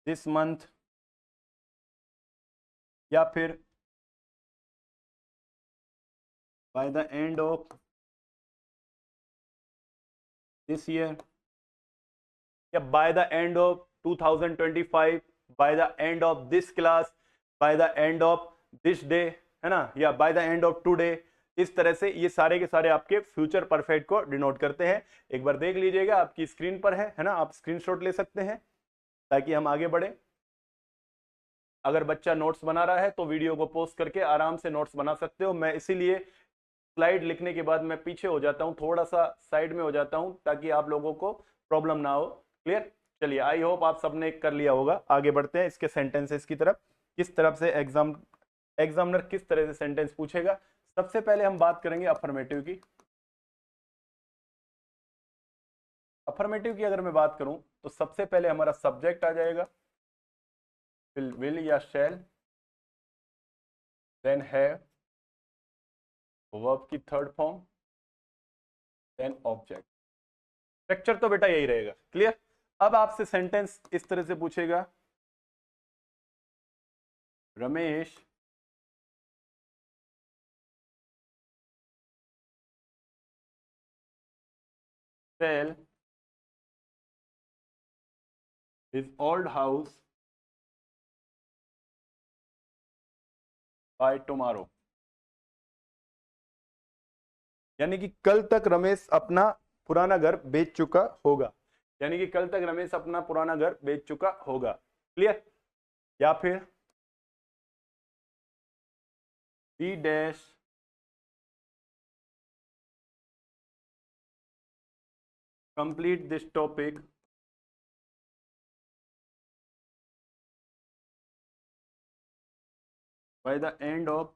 this month, या फिर by the end of this year, या by the end of 2025, by the end of this class, by the end of this day, है ना, या by the end of today. इस तरह से ये सारे के सारे आपके फ्यूचर परफेक्ट को डिनोट करते हैं। एक बार देख लीजिएगा, आपकी स्क्रीन पर है ना, आप स्क्रीनशॉट ले सकते हैं ताकि हम आगे बढ़े। अगर बच्चा नोट्स बना रहा है तो वीडियो को पॉज करके आराम से नोट्स बना सकते हो। मैं इसीलिए स्लाइड लिखने के बाद मैं पीछे हो जाता हूं, थोड़ा सा साइड में हो जाता हूं, ताकि आप लोगों को प्रॉब्लम ना हो। क्लियर? चलिए, आई होप आप सबने कर लिया होगा। आगे बढ़ते हैं इसके सेंटेंसेस की तरफ। किस तरफ से एग्जामिनर किस तरह से सेंटेंस पूछेगा। सबसे पहले हम बात करेंगे अफर्मेटिव की। अफर्मेटिव की अगर मैं बात करूं तो सबसे पहले हमारा सब्जेक्ट आ जाएगा, फिर विल या शैल, देन हैव, वर्ब की third form, then object. Structure तो बेटा यही रहेगा। क्लियर? अब आपसे सेंटेंस इस तरह से पूछेगा, Ramesh sell his old house by tomorrow। यानी कि कल तक रमेश अपना पुराना घर बेच चुका होगा, यानी कि कल तक रमेश अपना पुराना घर बेच चुका होगा। क्लियर? या फिर be dash complete this topic by the end of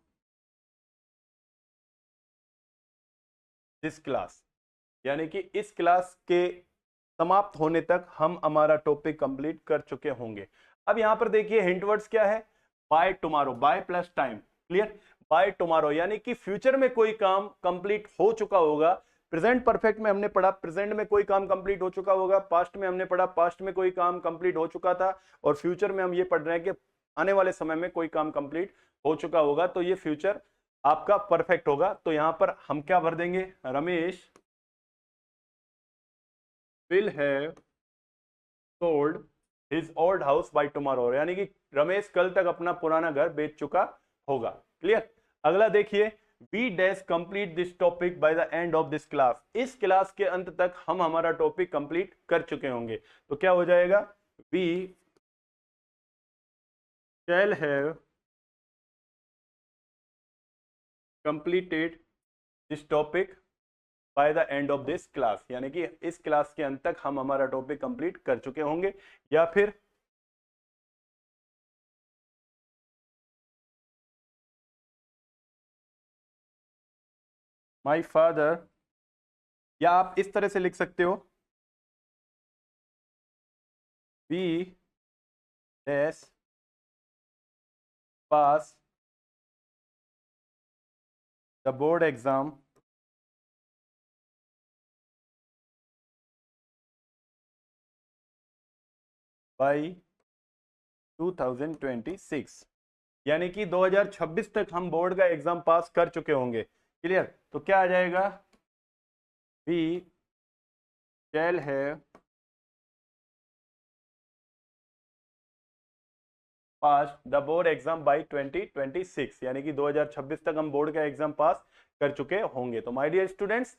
this class। यानी कि इस क्लास के समाप्त होने तक हम हमारा टॉपिक कंप्लीट कर चुके होंगे। अब यहां पर देखिए हिंट वर्ड्स क्या है, by tomorrow, by plus time. Clear? By tomorrow यानी कि फ्यूचर में कोई काम कंप्लीट हो चुका होगा। प्रेजेंट परफेक्ट में हमने पढ़ा प्रेजेंट में कोई काम कंप्लीट हो चुका होगा, पास्ट में हमने पढ़ा पास्ट में कोई काम कंप्लीट हो चुका था, और फ्यूचर में हम ये पढ़ रहे हैं कि आने वाले समय में कोई काम कंप्लीट हो चुका होगा, तो ये फ्यूचर आपका परफेक्ट होगा। तो यहां पर हम क्या भर देंगे, Ramesh will have sold his old house by tomorrow, यानी कि रमेश कल तक अपना पुराना घर बेच चुका होगा। क्लियर? अगला देखिए, we dash complete this topic by the end of this class. इस क्लास के अंत तक हम हमारा टॉपिक कंप्लीट कर चुके होंगे, तो क्या हो जाएगा, we shall have completed this topic by the end of this class, यानी कि इस क्लास के अंत तक हम हमारा टॉपिक कंप्लीट कर चुके होंगे। या फिर माई फादर, या आप इस तरह से लिख सकते हो, we dash pass the board exam by 2026, यानी कि 2026 तक हम बोर्ड का एग्जाम पास कर चुके होंगे। क्लियर? तो क्या आ जाएगा, we shall have pass the board exam by 2026, यानी कि 2026 तक हम बोर्ड का एग्जाम पास कर चुके होंगे। तो माय डियर स्टूडेंट्स,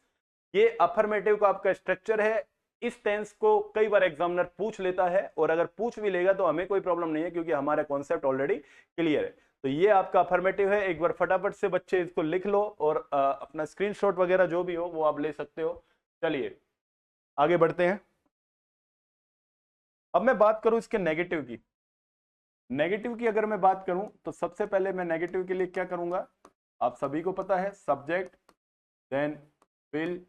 ये अफर्मेटिव का आपका स्ट्रक्चर है। इस टेंस को कई बार एग्जामिनर पूछ लेता है, और अगर पूछ भी लेगा तो हमें कोई प्रॉब्लम नहीं है, क्योंकि हमारा कॉन्सेप्ट ऑलरेडी क्लियर है। तो ये आपका अफर्मेटिव है। एक बार फटाफट से बच्चे इसको लिख लो, और अपना स्क्रीनशॉट वगैरह जो भी हो वो आप ले सकते हो। चलिए आगे बढ़ते हैं। अब मैं बात करूं इसके नेगेटिव की। नेगेटिव की अगर मैं बात करूं तो सबसे पहले मैं नेगेटिव के लिए क्या करूंगा, आप सभी को पता है, सब्जेक्ट देन विल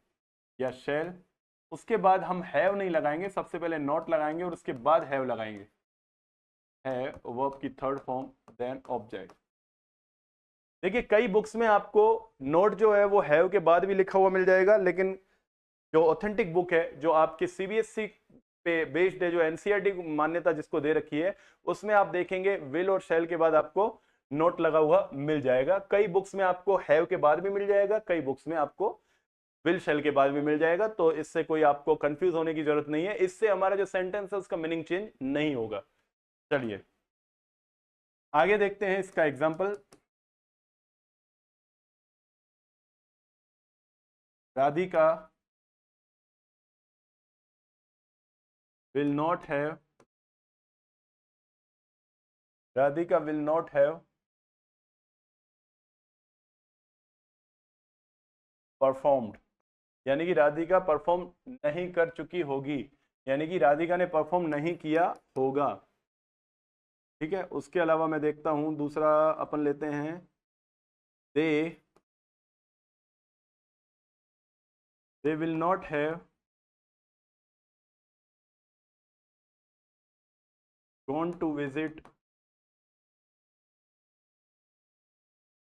या शैल, उसके बाद हम हैव नहीं लगाएंगे, सबसे पहले नॉट लगाएंगे और उसके बाद हैव लगाएंगे। हैव वर्ब की थर्ड फॉर्म, देन ऑब्जेक्ट। देखिए कई बुक्स में आपको नोट जो है वो हैव के बाद भी लिखा हुआ मिल जाएगा, लेकिन जो ऑथेंटिक बुक है, जो आपके सीबीएसई पे बेस्ड है, जो एनसीईआरटी मान्यता जिसको दे रखी है, उसमें आप देखेंगे विल और शैल के बाद आपको नोट लगा हुआ मिल जाएगा। कई बुक्स में आपको हैव के बाद भी मिल जाएगा, कई बुक्स में आपको विल शैल के बाद भी मिल जाएगा। तो इससे कोई आपको कंफ्यूज होने की जरूरत नहीं है, इससे हमारा जो सेंटेंस है उसका मीनिंग चेंज नहीं होगा। चलिए आगे देखते हैं इसका example. Radhika will not have, Radhika will not have performed, यानी कि राधिका परफॉर्म नहीं कर चुकी होगी, यानी कि राधिका ने परफॉर्म नहीं किया होगा। ठीक है, उसके अलावा मैं देखता हूं दूसरा अपन लेते हैं, they will not have gone to visit,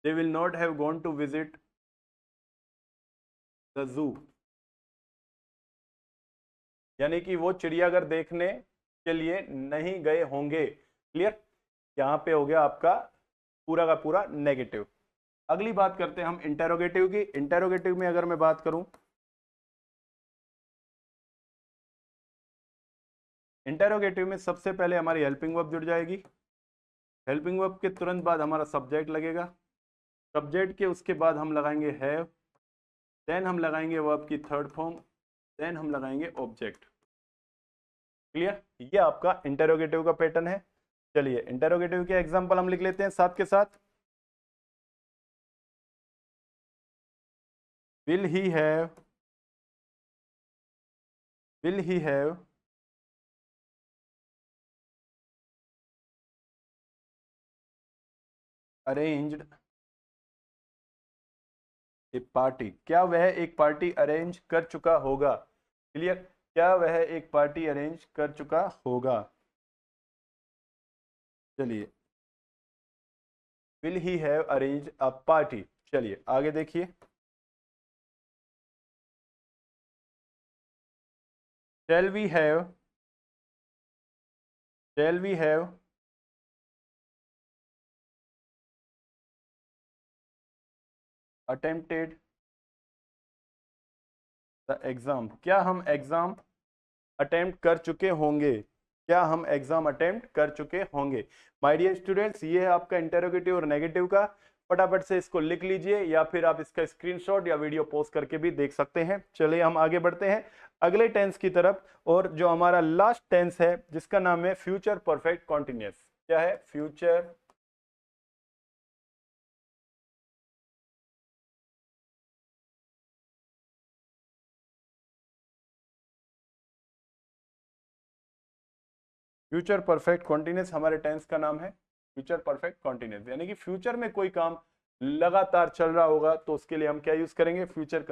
they will not have gone to visit the zoo, यानी कि वो चिड़ियाघर देखने के लिए नहीं गए होंगे। क्लियर? यहां पे हो गया आपका पूरा का पूरा नेगेटिव। अगली बात करते हैं हम इंटेरोगेटिव की। इंटेरोगेटिव में अगर मैं बात करूं, इंटेरोगेटिव में सबसे पहले हमारी हेल्पिंग वर्ब जुड़ जाएगी, हेल्पिंग वर्ब के तुरंत बाद हमारा सब्जेक्ट लगेगा, सब्जेक्ट के उसके बाद हम लगाएंगे हैव, देन हम लगाएंगे वर्ब की थर्ड फॉर्म, देन हम लगाएंगे ऑब्जेक्ट। क्लियर? ये आपका इंटेरोगेटिव का पैटर्न है। चलिए इंटेरोगेटिव के एग्जांपल हम लिख लेते हैं साथ के साथ। Will he have, will he have arranged A party, क्या वह एक पार्टी अरेंज कर चुका होगा? क्लियर? क्या वह एक पार्टी अरेंज कर चुका होगा? चलिए will he have arrange a party. चलिए आगे देखिए, shall we have, shall we have attempted the exam, क्या हम एग्जाम अटेम्प्ट कर चुके होंगे? क्या हम एग्जाम अटेम्प्ट कर चुके होंगे? माय डियर स्टूडेंट्स, ये है आपका इंटेरोगेटिव और नेगेटिव का। फटाफट से इसको लिख लीजिए या फिर आप इसका स्क्रीनशॉट या वीडियो पोस्ट करके भी देख सकते हैं। चलिए हम आगे बढ़ते हैं अगले टेंस की तरफ, और जो हमारा लास्ट टेंस है जिसका नाम है फ्यूचर परफेक्ट कॉन्टिन्यूअस। क्या है? फ्यूचर फ्यूचर परफेक्ट कॉन्टिन्यूअस हमारे टेंस का नाम है फ्यूचर परफेक्ट कॉन्टिन्यूअस, यानी कि फ्यूचर में कोई काम लगातार चल रहा होगा तो उसके लिए हम क्या यूज करेंगे? Future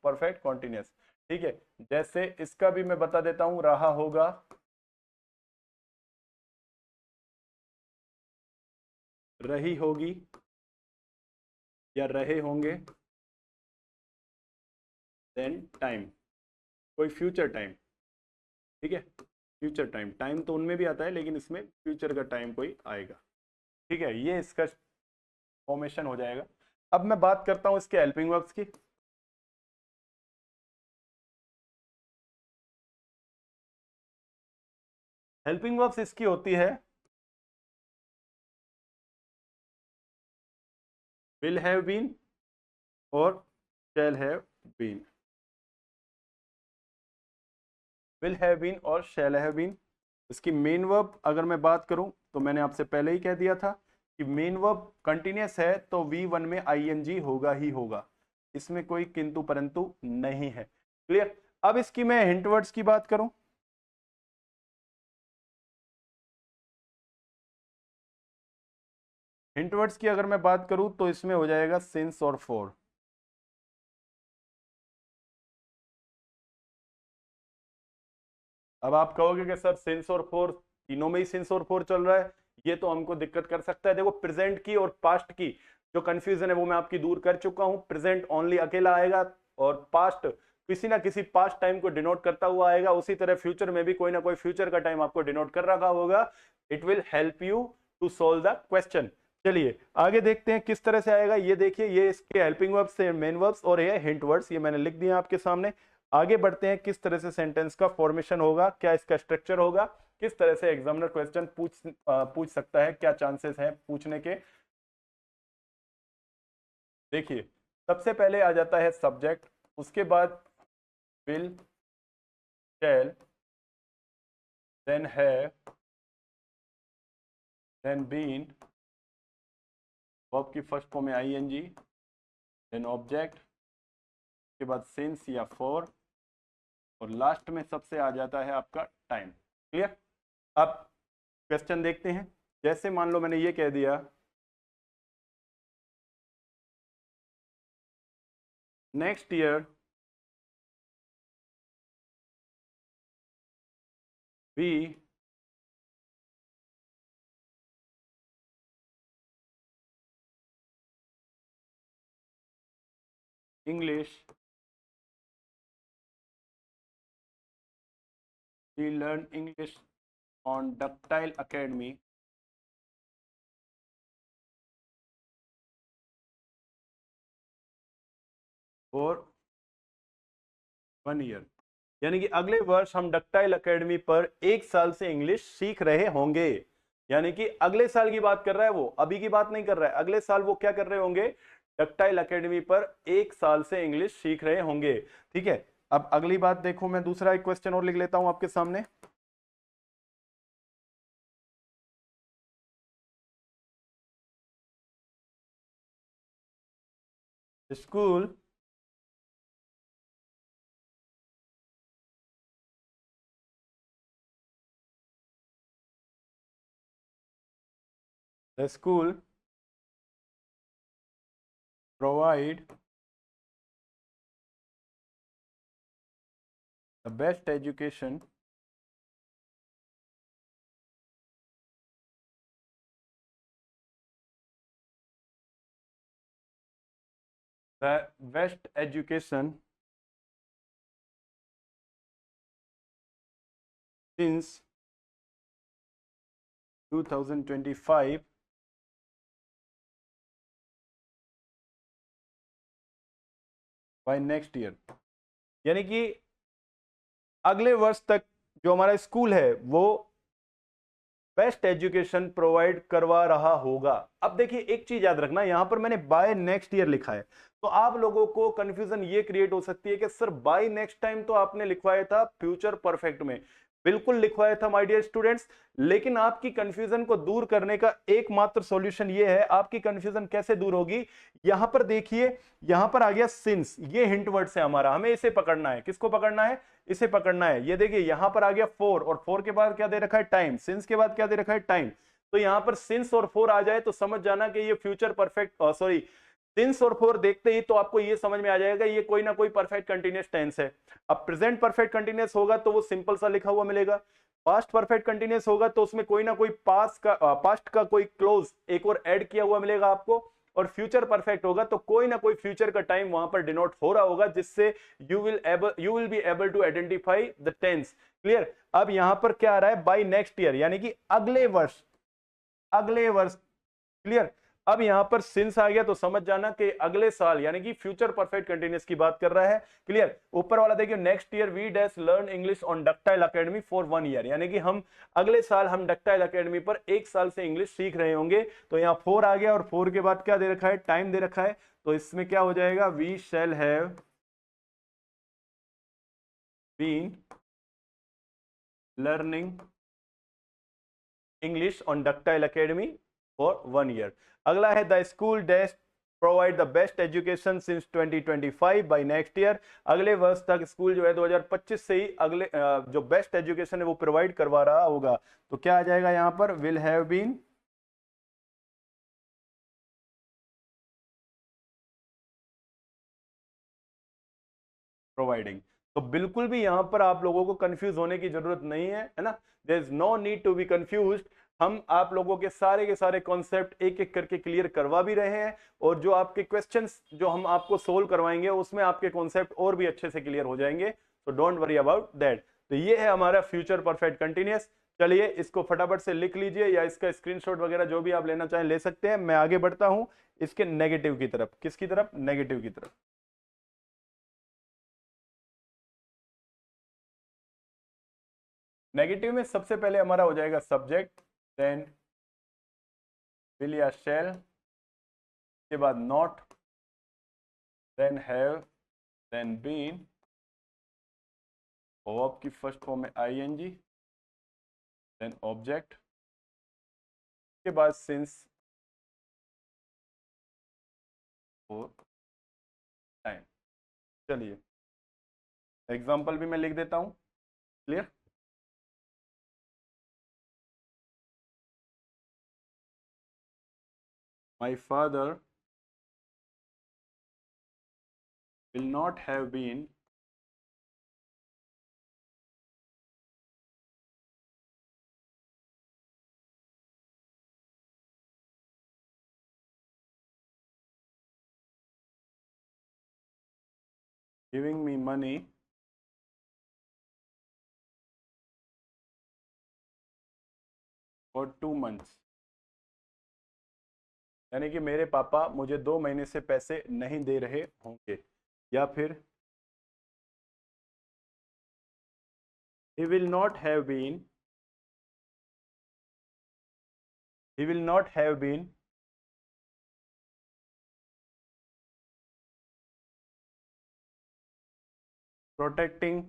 perfect continuous. ठीक है, जैसे इसका भी मैं बता देता हूं, रहा होगा, रही होगी, या रहे होंगे, देन टाइम, कोई फ्यूचर टाइम। ठीक है, फ्यूचर टाइम, टाइम तो उनमें भी आता है लेकिन इसमें फ्यूचर का टाइम कोई आएगा। ठीक है, ये इसका फॉर्मेशन हो जाएगा। अब मैं बात करता हूं इसके हेल्पिंग वर्ब्स की। हेल्पिंग वर्ब्स इसकी होती है विल हैव बीन और shall have been, will have been और शैल हैव बीन। इसकी मेन वर्ब अगर मैं बात करूं तो मैंने आपसे पहले ही कह दिया था कि मेन वर्ब कंटिन्यूअस है तो V1 में आईएनजी होगा ही होगा, इसमें कोई किंतु परंतु नहीं है। क्लियर? अब इसकी मैं हिंट वर्ड्स की बात करूं, हिंट वर्ड्स की अगर मैं बात करूं तो इसमें हो जाएगा सिंस और फॉर। अब आप कहोगे कि सर सिंस और फोर, तीनों में ही सिंस और फोर चल रहा है, ये तो हमको दिक्कत कर सकता है। देखो प्रेजेंट की और पास्ट की जो कंफ्यूजन है वो मैं आपकी दूर कर चुका हूं। प्रेजेंट ओनली अकेला आएगा और पास्ट किसी ना किसी पास्ट टाइम को डिनोट करता हुआ आएगा, उसी तरह फ्यूचर में भी कोई ना कोई फ्यूचर का टाइम आपको डिनोट कर रखा होगा। It will help you to solve the question. चलिए आगे देखते हैं किस तरह से आएगा। ये देखिए, ये इसके हेल्पिंग वर्ब्स से मेन वर्ब्स और ये हिंट वर्ड्स, ये मैंने लिख दिए आपके सामने। आगे बढ़ते हैं, किस तरह से सेंटेंस का फॉर्मेशन होगा, क्या इसका स्ट्रक्चर होगा, किस तरह से एग्जामिनर क्वेश्चन पूछ सकता है, क्या चांसेस हैं पूछने के। देखिए सबसे पहले आ जाता है सब्जेक्ट, उसके बाद will, shall, then have, then been, verb की फर्स्ट फॉर्म में आईएनजी, देन ऑब्जेक्ट, के बाद सिंस या फॉर, और लास्ट में सबसे आ जाता है आपका टाइम। क्लियर? अब क्वेश्चन देखते हैं। जैसे मान लो मैंने ये कह दिया next year we English, we learn English on Ductile Academy for 1 year। यानी कि अगले वर्ष हम डक्टाइल एकेडमी पर 1 साल से इंग्लिश सीख रहे होंगे। यानी कि अगले साल की बात कर रहा है वो, अभी की बात नहीं कर रहा है। अगले साल वो क्या कर रहे होंगे, डक्टाइल एकेडमी पर 1 साल से इंग्लिश सीख रहे होंगे। ठीक है, अब अगली बात देखो, मैं दूसरा एक क्वेश्चन और लिख लेता हूं आपके सामने। School the school provide the best education the best education since 2025 by next year। यानी कि अगले वर्ष तक जो हमारा स्कूल है वो बेस्ट एजुकेशन प्रोवाइड करवा रहा होगा। अब देखिए एक चीज याद रखना, यहां पर मैंने बाय नेक्स्ट ईयर लिखा है, तो आप लोगों को कंफ्यूजन ये क्रिएट हो सकती है कि सर बाय नेक्स्ट टाइम तो आपने लिखवाया था फ्यूचर परफेक्ट में। बिल्कुल लिखवाया था माय डियर स्टूडेंट्स, लेकिन आपकी कंफ्यूजन को दूर करने का एकमात्र सॉल्यूशन ये है। आपकी कंफ्यूजन कैसे दूर होगी, यहां पर देखिए, यहां पर आ गया सिंस, ये हिंट वर्ड से हमारा, हमें इसे पकड़ना है। किसको पकड़ना है, इसे पकड़ना है। ये देखिए यहां पर आ गया फोर, और फोर के बाद क्या दे रखा है, टाइम। सिंस के बाद क्या दे रखा है, टाइम। तो यहां पर सिंस और फोर आ जाए तो समझ जाना कि ये फ्यूचर परफेक्ट, सॉरी, सिंस और फोर देखते ही तो आपको ये समझ में आ जाएगा ये कोई ना कोई परफेक्ट कंटीन्यूअस टेंस है। अब प्रेजेंट परफेक्ट कंटीन्यूअस होगा तो वो सिंपल सा लिखा हुआ मिलेगा। पास्ट परफेक्ट कंटीन्यूअस होगा तो उसमें कोई ना कोई पास्ट का कोई क्लोज एक और ऐड किया हुआ मिलेगा आपको। और फ्यूचर परफेक्ट होगा तो कोई ना कोई फ्यूचर का टाइम वहां पर डिनोट हो रहा होगा, जिससे you will be able to identify the tense. Clear. अब यहां पर क्या आ रहा है, बाय नेक्स्ट ईयर, यानी कि अगले वर्ष, अगले वर्ष। क्लियर। अब यहां पर सिंस आ गया तो समझ जाना कि अगले साल, यानी कि फ्यूचर परफेक्ट कंटीन्यूअस की बात कर रहा है। क्लियर। ऊपर वाला देखिए, next year we dash learn English on Ductile Academy for 1 year, यानी कि हम अगले साल हम डक्टाइल एकेडमी पर 1 साल से इंग्लिश सीख रहे होंगे। तो यहां फोर आ गया, और फोर के बाद क्या दे रखा है, टाइम दे रखा है। तो इसमें क्या हो जाएगा, we shall have been learning English on Ductile Academy for 1 year. अगला है the school dash provide the best education since 2025 by next year. अगले वर्ष तक स्कूल जो है 2025 से ही अगले जो बेस्ट एजुकेशन है वो प्रोवाइड करवा रहा होगा। तो क्या आ जाएगा यहां पर, विल हैव बीन प्रोवाइडिंग। तो बिल्कुल भी यहां पर आप लोगों को कंफ्यूज होने की जरूरत नहीं है ना। There is no need to be confuse. हम आप लोगों के सारे कॉन्सेप्ट एक एक करके क्लियर करवा भी रहे हैं, और जो आपके क्वेश्चंस जो हम आपको सोल्व करवाएंगे उसमें आपके कॉन्सेप्ट और भी अच्छे से क्लियर हो जाएंगे। तो डोंट वरी अबाउट दैट। तो ये है हमारा फ्यूचर परफेक्ट कंटिन्यूअस। चलिए इसको फटाफट से लिख लीजिए, या इसका स्क्रीनशॉट वगैरह जो भी आप लेना चाहें ले सकते हैं। मैं आगे बढ़ता हूं इसके नेगेटिव की तरफ। किसकी तरफ, नेगेटिव की तरफ। नेगेटिव में सबसे पहले हमारा हो जाएगा सब्जेक्ट, देन विल या शैल, के बाद not, then have, then been, verb की फर्स्ट फॉर्म में आईएनजी, देन ऑब्जेक्ट, के बाद सिंस और टाइम। चलिए एग्जांपल भी मैं लिख देता हूं। Clear. My father will not have been giving me money for 2 months. यानी कि मेरे पापा मुझे 2 महीने से पैसे नहीं दे रहे होंगे। या फिर he will not have been, he will not have been protecting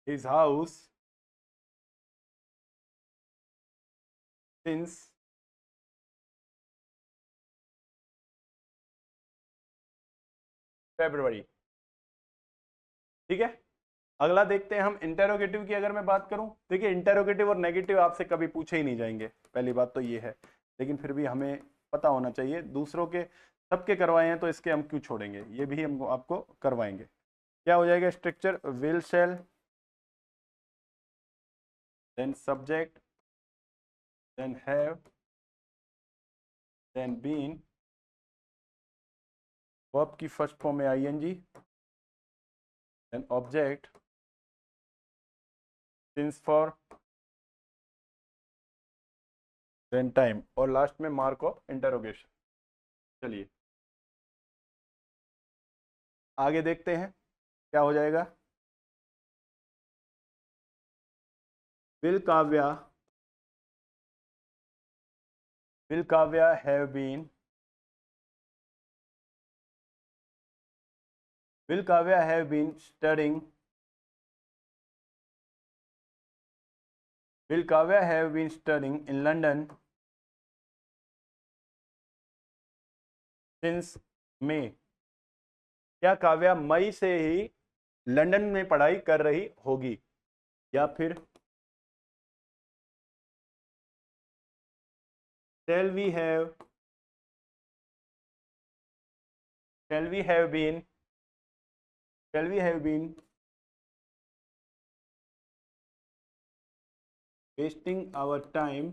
his house since February। ठीक है, अगला देखते हैं हम इंटेरोगेटिव की। अगर मैं बात करूं, देखिए इंटेरोगेटिव और नेगेटिव आपसे कभी पूछे ही नहीं जाएंगे, पहली बात तो ये है, लेकिन फिर भी हमें पता होना चाहिए, दूसरों के सबके करवाए हैं तो इसके हम क्यों छोड़ेंगे, ये भी हम आपको करवाएंगे। क्या हो जाएगा structure, will shall, then subject, then have, then been, verb की फर्स्ट फॉर्म में ING, then object, since for, then time, और लास्ट में मार्क ऑफ इंटरोगेशन। चलिए आगे देखते हैं क्या हो जाएगा। Will Kavya, will Kavya have been, will Kavya have been studying, will Kavya have been studying in London since May? क्या काव्या मई से ही लंदन में पढ़ाई कर रही होगी? या फिर shall we have been, shall we have been wasting our time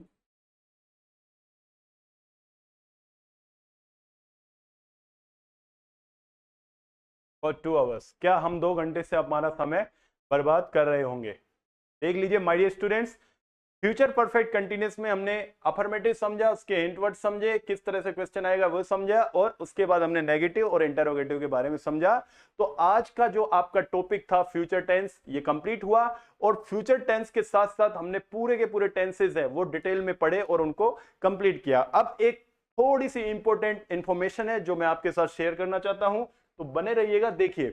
for 2 hours? क्या हम 2 घंटे से हमारा समय बर्बाद कर रहे होंगे? देख लीजिए my dear students, future perfect continuous में हमने अफर्मेटिव समझा, उसके हिंट वर्ड समझे, किस तरह से क्वेश्चन आएगा वो समझा, और उसके बाद हमने नेगेटिव और इंटरोगेटिव के बारे में समझा। तो आज का जो आपका टॉपिक था फ्यूचर टेंस, ये कंप्लीट हुआ, और फ्यूचर टेंस के साथ साथ हमने पूरे के पूरे टेंसेस है वो डिटेल में पढ़े और उनको कंप्लीट किया। अब एक थोड़ी सी इंपॉर्टेंट इंफॉर्मेशन है जो मैं आपके साथ शेयर करना चाहता हूं, तो बने रहिएगा। देखिए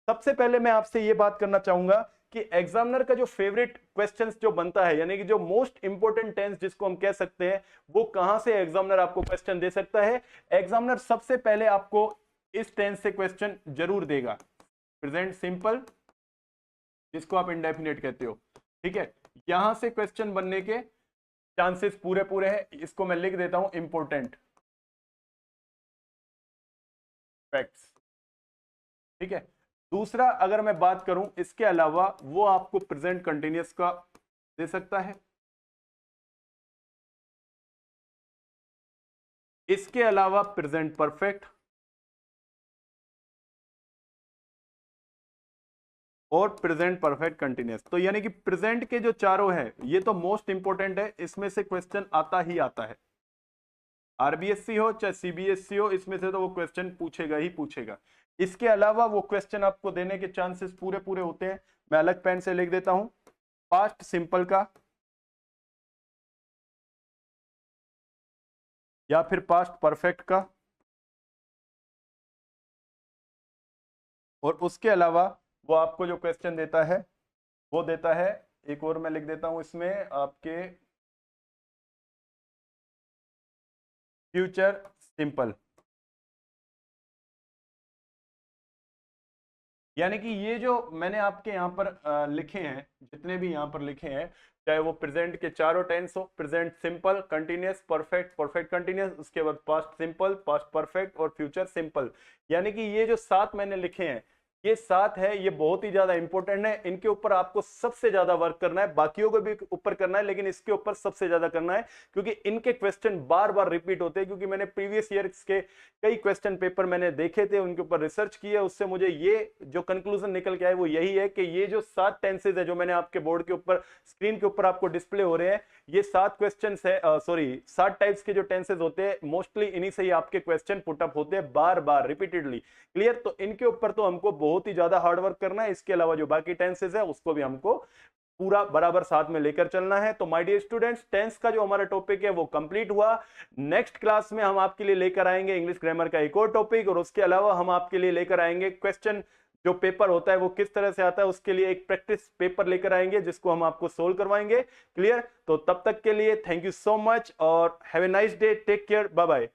सबसे पहले मैं आपसे ये बात करना चाहूंगा कि एग्जामिनर का जो फेवरेट क्वेश्चंस जो बनता है, यानी कि जो मोस्ट इंपोर्टेंट टेंस जिसको हम कह सकते हैं, वो कहां से एग्जामिनर आपको क्वेश्चन दे सकता है। एग्जामिनर सबसे पहले आपको इस टेंस से क्वेश्चन जरूर देगा, प्रेजेंट सिंपल, जिसको आप इंडेफिनिट कहते हो। ठीक है, यहां से क्वेश्चन बनने के चांसेस पूरे पूरे हैं, इसको मैं लिख देता हूं इंपोर्टेंट फैक्ट्स। ठीक है, दूसरा अगर मैं बात करूं इसके अलावा, वो आपको प्रेजेंट कंटिन्यूअस का दे सकता है, इसके अलावा प्रेजेंट परफेक्ट और प्रेजेंट परफेक्ट कंटिन्यूअस। तो यानी कि प्रेजेंट के जो चारों हैं ये तो मोस्ट इंपोर्टेंट है, इसमें से क्वेश्चन आता ही आता है, आरबीएससी हो चाहे सीबीएसई हो, इसमें से तो वो क्वेश्चन पूछेगा ही पूछेगा। इसके अलावा वो क्वेश्चन आपको देने के चांसेस पूरे पूरे होते हैं। मैं अलग पेन से लिख देता हूं, पास्ट सिंपल का या फिर पास्ट परफेक्ट का, और उसके अलावा वो आपको जो क्वेश्चन देता है वो देता है, एक और मैं लिख देता हूं इसमें आपके फ्यूचर सिंपल। यानी कि ये जो मैंने आपके यहाँ पर लिखे हैं, जितने भी यहाँ पर लिखे हैं, चाहे वो प्रेजेंट के चारों टेंस हो, present simple, continuous, perfect, perfect continuous, उसके बाद पास्ट सिंपल, पास्ट परफेक्ट और फ्यूचर सिंपल, यानी कि ये जो 7 मैंने लिखे हैं, ये 7 है, ये बहुत ही ज्यादा इंपॉर्टेंट है, इनके ऊपर आपको सबसे ज्यादा वर्क करना है, बाकियों को भी ऊपर करना है लेकिन इसके ऊपर सबसे ज्यादा करना है, क्योंकि इनके क्वेश्चन बार बार रिपीट होते हैं। क्योंकि मैंने प्रीवियस ईयर्स के कई क्वेश्चन पेपर मैंने देखे थे, उनके ऊपर रिसर्च किया, उससे मुझे ये जो कंक्लूजन निकल के आए वो यही है कि ये जो 7 टेंसेज है जो मैंने आपके बोर्ड के ऊपर स्क्रीन के ऊपर आपको डिस्प्ले हो रहे हैं, ये 7 क्वेश्चन है, सॉरी 7 टाइप्स के जो टेंसेज होते हैं, मोस्टली इन्हीं से ही आपके क्वेश्चन पुट अप होते हैं बार बार रिपीटेडली। क्लियर? तो इनके ऊपर तो हमको बहुत ही ज्यादा हार्डवर्क करना है, इसके अलावा जो बाकी टेंसेज है उसको भी हमको पूरा बराबर साथ में लेकर चलना है। तो माय डियर स्टूडेंट्स, टेंस का जो हमारा टॉपिक है वो कंप्लीट हुआ। नेक्स्ट क्लास में हम आपके लिए लेकर आएंगे इंग्लिश ग्रामर का एक और टॉपिक, और उसके अलावा हम आपके लिए लेकर आएंगे क्वेश्चन जो पेपर होता है वो किस तरह से आता है, उसके लिए एक प्रैक्टिस पेपर लेकर आएंगे जिसको हम आपको सोल्व करवाएंगे। क्लियर? तो तब तक के लिए थैंक यू सो मच और have a nice day, take care, bye bye.